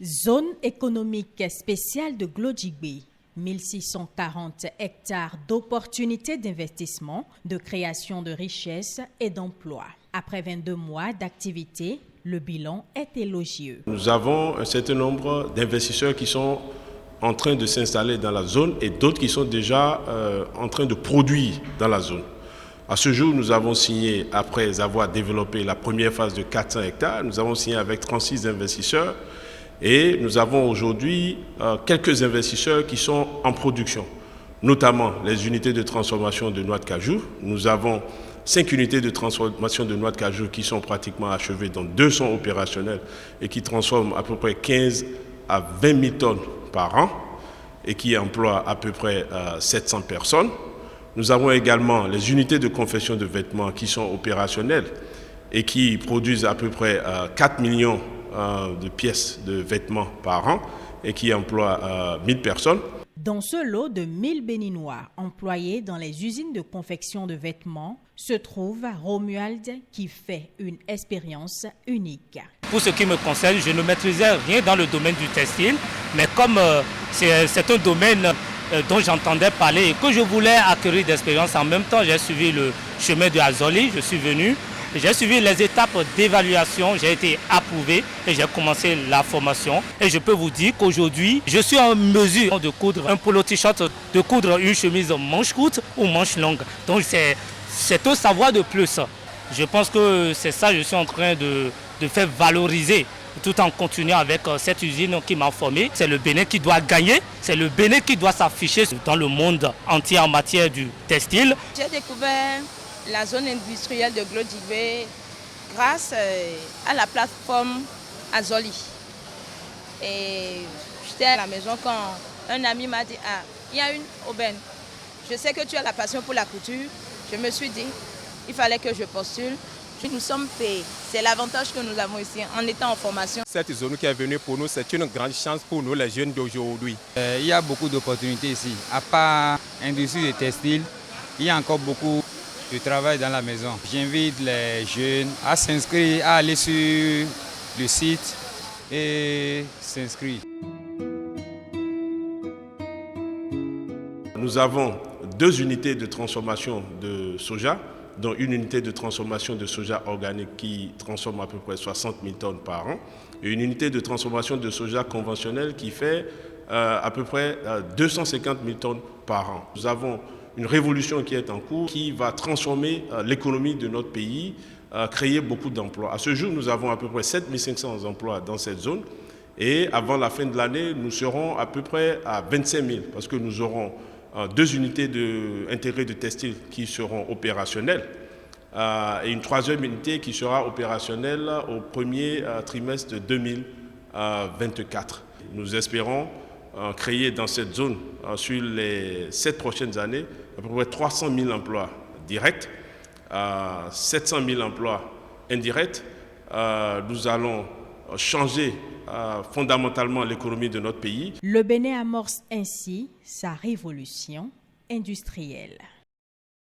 Zone économique spéciale de Glodjigbe, 1640 hectares d'opportunités d'investissement, de création de richesses et d'emplois. Après 22 mois d'activité, le bilan est élogieux. Nous avons un certain nombre d'investisseurs qui sont en train de s'installer dans la zone et d'autres qui sont déjà en train de produire dans la zone. À ce jour, nous avons signé, après avoir développé la première phase de 400 hectares, nous avons signé avec 36 investisseurs et nous avons aujourd'hui quelques investisseurs qui sont en production, notamment les unités de transformation de noix de cajou. Nous avons 5 unités de transformation de noix de cajou qui sont pratiquement achevées, dont 2 sont opérationnelles et qui transforment à peu près 15 à 20 000 tonnes par an et qui emploient à peu près 700 personnes. Nous avons également les unités de confection de vêtements qui sont opérationnelles et qui produisent à peu près 4 millions de pièces de vêtements par an et qui emploient 1000 personnes. Dans ce lot de 1000 Béninois employés dans les usines de confection de vêtements se trouve Romuald qui fait une expérience unique. Pour ce qui me concerne, je ne maîtrisais rien dans le domaine du textile, mais comme c'est un domaine dont j'entendais parler et que je voulais acquérir d'expérience, en même temps j'ai suivi le chemin de Azoli, je suis venu. J'ai suivi les étapes d'évaluation, j'ai été approuvé et j'ai commencé la formation. Et je peux vous dire qu'aujourd'hui, je suis en mesure de coudre un polo t-shirt, de coudre une chemise manche courte ou manche longue. Donc c'est un savoir de plus. Je pense que c'est ça que je suis en train de faire valoriser tout en continuant avec cette usine qui m'a formé. C'est le Bénin qui doit gagner, c'est le Bénin qui doit s'afficher dans le monde entier en matière du textile. J'ai découvert la zone industrielle de Glodjigbe grâce à la plateforme Azoli. Et j'étais à la maison quand un ami m'a dit « Ah, il y a une aubaine. Je sais que tu as la passion pour la couture. » Je me suis dit, il fallait que je postule. Nous sommes payés. C'est l'avantage que nous avons ici en étant en formation. Cette zone qui est venue pour nous, c'est une grande chance pour nous, les jeunes d'aujourd'hui. Il y a beaucoup d'opportunités ici. À part l'industrie du textile, il y a encore beaucoup de travail dans la maison. J'invite les jeunes à s'inscrire, à aller sur le site et s'inscrire. Nous avons 2 unités de transformation de soja, dont une unité de transformation de soja organique qui transforme à peu près 60 000 tonnes par an, et une unité de transformation de soja conventionnel qui fait à peu près 250 000 tonnes par an. Nous avons une révolution qui est en cours, qui va transformer l'économie de notre pays, créer beaucoup d'emplois. À ce jour, nous avons à peu près 7 500 emplois dans cette zone. Et avant la fin de l'année, nous serons à peu près à 25 000, parce que nous aurons 2 unités intégrées de textile qui seront opérationnelles et une 3e unité qui sera opérationnelle au premier trimestre de 2024. Nous espérons créer dans cette zone, sur les 7 prochaines années, à peu près 300 000 emplois directs, 700 000 emplois indirects. Nous allons changer fondamentalement l'économie de notre pays. Le Bénin amorce ainsi sa révolution industrielle.